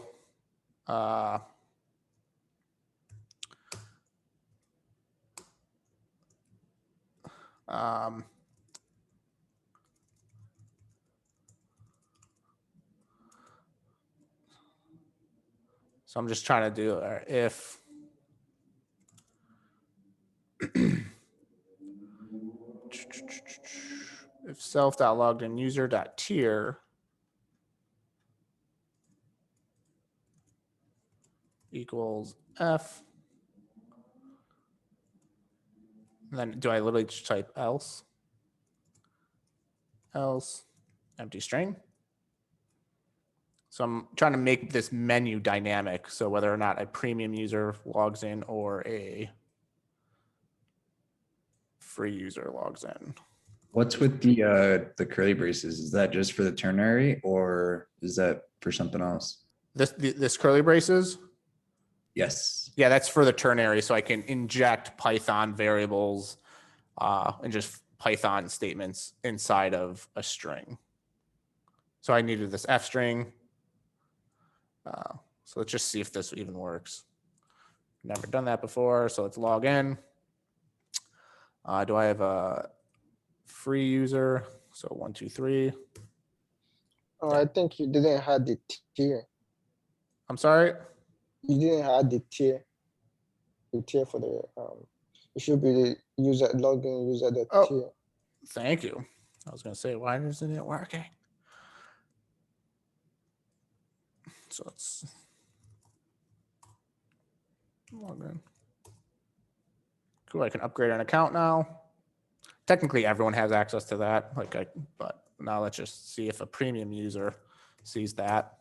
so I'm just trying to do if if self.loggedin user.tier equals F, and then do I literally just type else empty string? So I'm trying to make this menu dynamic. So whether or not a premium user logs in or a free user logs in. What's with the curly braces? Is that just for the ternary or is that for something else? This curly braces? Yes. Yeah, that's for the ternary. So I can inject Python variables and just Python statements inside of a string. So I needed this F string. So let's just see if this even works. Never done that before, so let's log in. Do I have a free user? So 1, 2, 3. I think you didn't have the tier. I'm sorry. You didn't have the tier. The tier for the it should be the user login user the tier. Thank you. I was gonna say, why isn't it working? So let's log in. Cool, I can upgrade an account now. Technically, everyone has access to that. But now let's just see if a premium user sees that.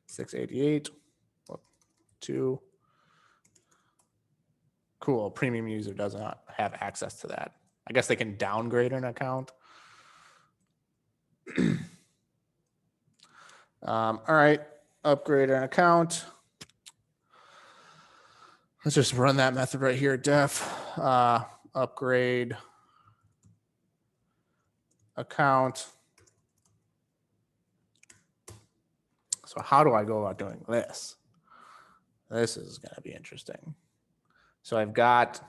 688, 2. Cool, premium user does not have access to that. I guess they can downgrade an account. All right, upgrade an account. Let's just run that method right here, def upgrade account. So how do I go about doing this? This is going to be interesting. So I've got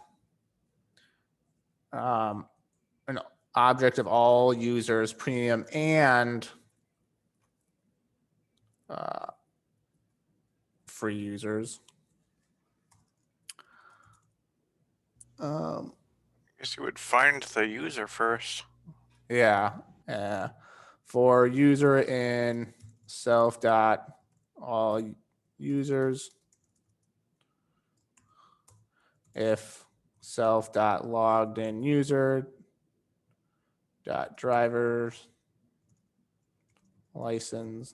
an object of all users, premium and free users. I guess you would find the user first. Yeah. For user in self dot all users, if self dot logged in user dot drivers license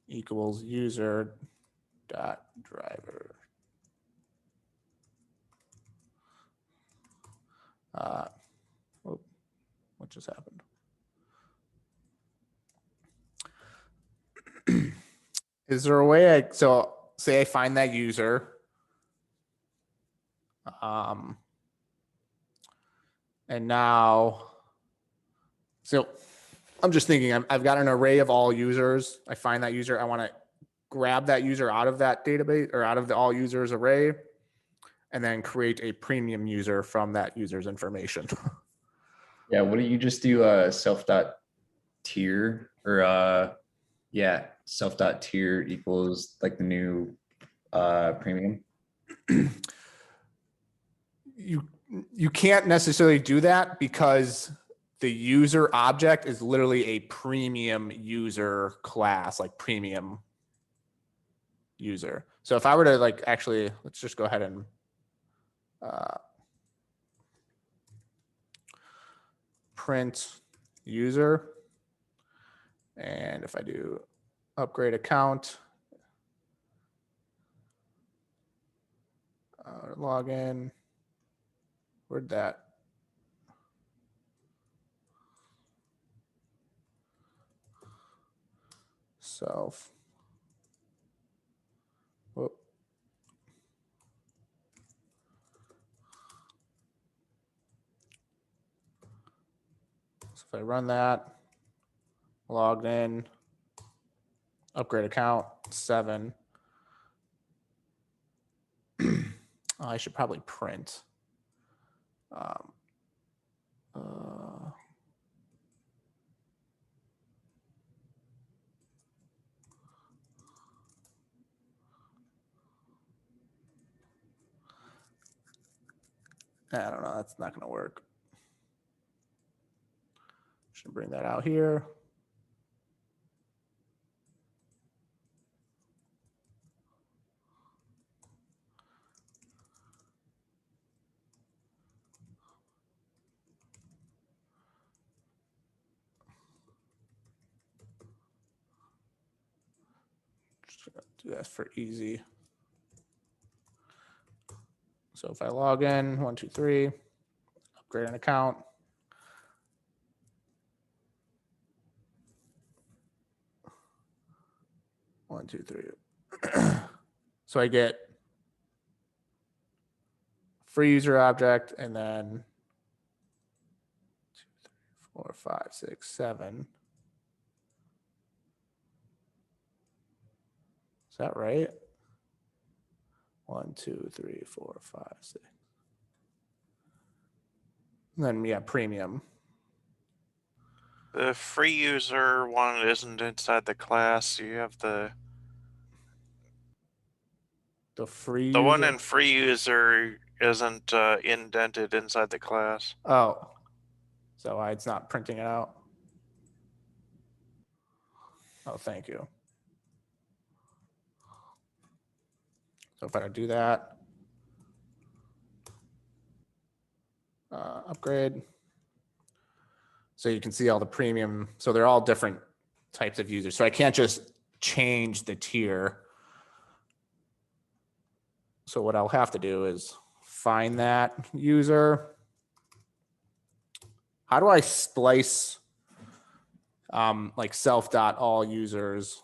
equals user dot driver. What just happened? Is there a way so say I find that user, and now, so I'm just thinking I've got an array of all users. I find that user, I want to grab that user out of that database or out of the all users array, and then create a premium user from that user's information. Yeah, why don't you just do self.tier or self.tier equals like the new premium? You can't necessarily do that because the user object is literally a premium user class, like premium user. So if I were to actually, let's just go ahead and print user. And if I do upgrade account, login, where'd that? Self. Whoop. So I run that, logged in, upgrade account 7. I should probably print. I don't know. That's not going to work. Should bring that out here. Just gonna do that for easy. So if I log in, 1, 2, 3, upgrade an account. One, two, three. So I get free user object and then 2, 3, 4, 5, 6, 7. Is that right? 1, 2, 3, 4, 5, 6. And then yeah, premium. The free user one isn't inside the class. You have the free one user? in free user isn't indented inside the class. Oh, so it's not printing it out. Oh, thank you. So if I do that, upgrade. So you can see all the premium. So they're all different types of users. So I can't just change the tier. So what I'll have to do is find that user. How do I splice like self.all users?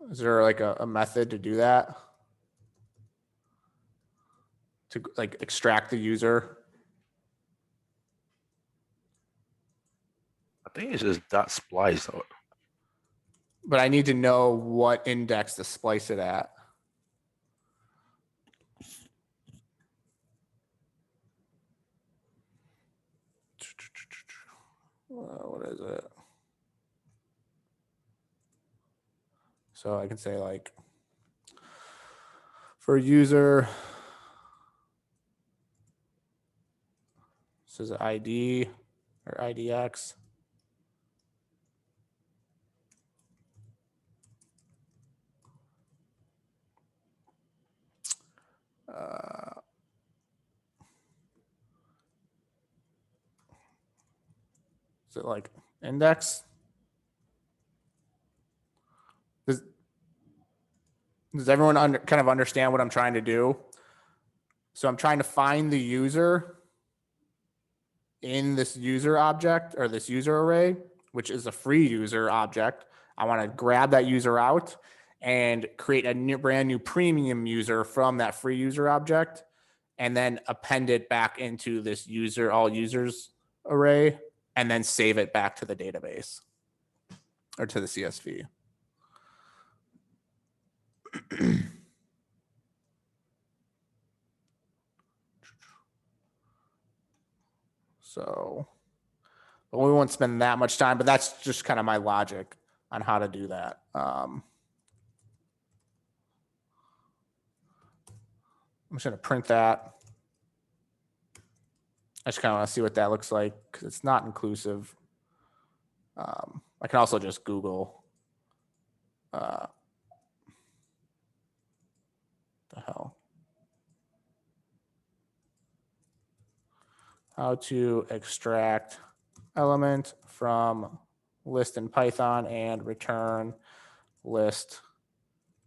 Is there like a method to do that? To like extract the user? I think it's just dot splice. But I need to know what index to splice it at. What is it? So I can say like for user, this is ID or IDX. Is it like index? Does everyone kind of understand what I'm trying to do? So I'm trying to find the user in this user object or this user array, which is a free user object. I want to grab that user out and create a brand new premium user from that free user object, and then append it back into this user all users array, and then save it back to the database or to the CSV. So, but we won't spend that much time, but that's just kind of my logic on how to do that. I'm just going to print that. I just kind of want to see what that looks like because it's not inclusive. I can also just Google the hell. How to extract element from list in Python and return list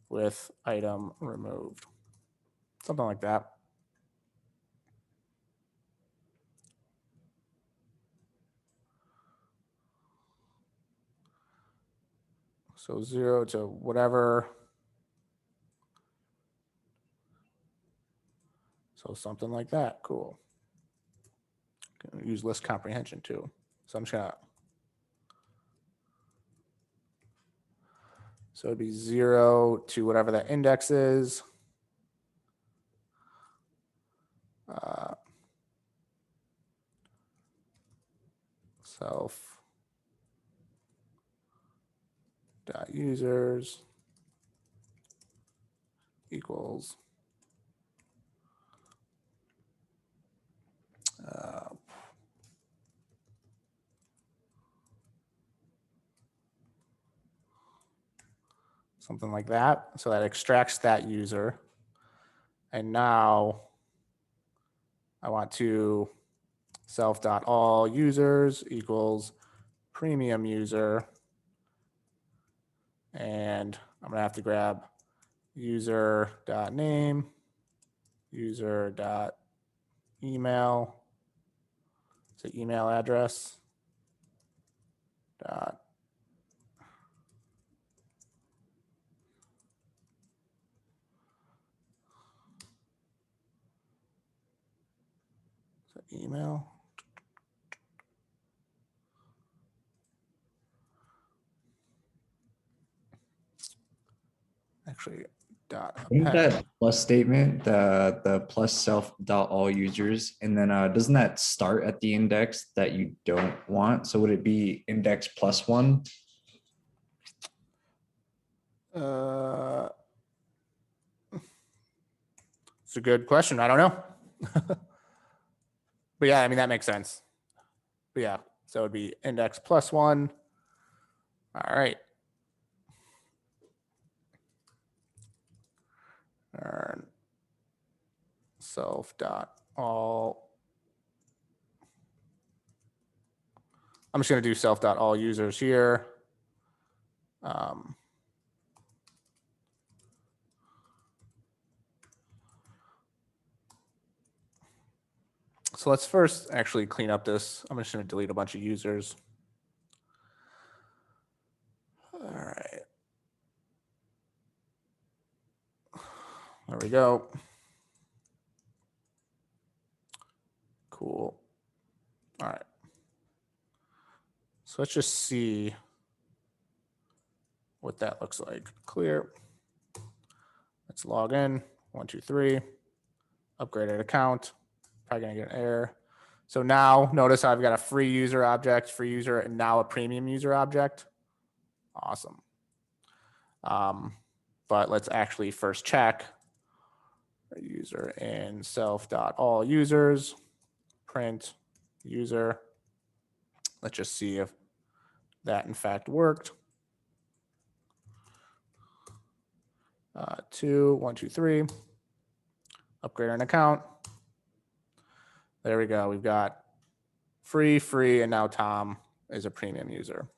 with item removed. Something like that. So 0 to whatever. So something like that. Cool. Gonna use list comprehension too. So I'm just gonna. So it'd be 0 to whatever that index is. Self dot users equals something like that. So that extracts that user. And now I want to self.all users equals premium user. And I'm gonna have to grab user.name, user.email, so email address, dot so email. Actually, dot Isn't append. that plus statement, the plus self dot all users, and then doesn't that start at the index that you don't want? So would it be index +1? It's a good question. I don't know. But yeah, I mean, that makes sense. But yeah, so it'd be index +1. All right. And self dot all. I'm just going to do self dot all users here. So let's first actually clean up this. I'm just going to delete a bunch of users. All right. There we go. Cool. All right. So let's just see what that looks like. Clear. Let's log in. 1, 2, 3. Upgraded account. Probably gonna get an error. So now notice I've got a free user object, free user, and now a premium user object. Awesome. But let's actually first check user in self.all users, print user. Let's just see if that in fact worked. 2, 1, 2, 3. Upgrade an account. There we go. We've got free, and now Tom is a premium user.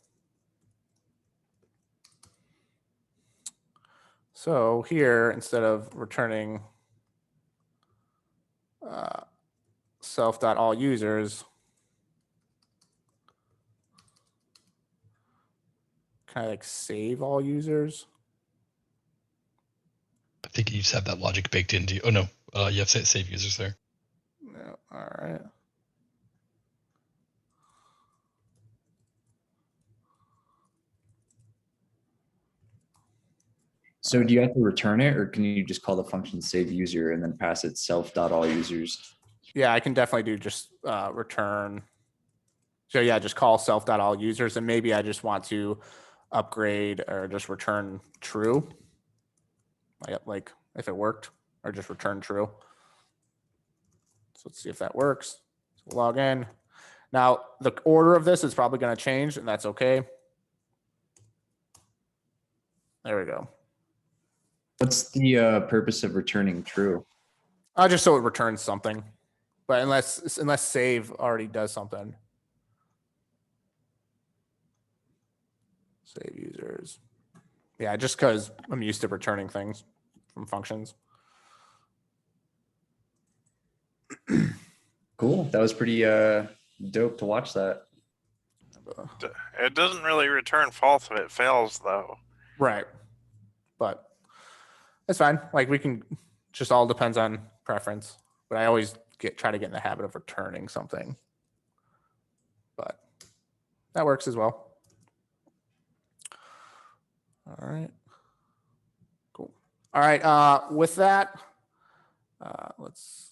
So here, instead of returning self.all users, kind of like save all users. I think you just have that logic baked into you. Oh no, you have to save users there. No, all right. So do you have to return it, or can you just call the function save user and then pass it self.all users? Yeah, I can definitely do just return. So yeah, just call self.all users, and maybe I just want to upgrade or just return true. Like if it worked, or just return true. So let's see if that works. So log in. Now the order of this is probably going to change, and that's okay. There we go. What's the purpose of returning true? Just so it returns something, but unless save already does something. Save users. Yeah, just because I'm used to returning things from functions. Cool. That was pretty dope to watch that. It doesn't really return false if it fails, though. Right. But it's fine. Like we can just all depends on preference. but I always try to get in the habit of returning something. But that works as well. All right. Cool. All right. With that, let's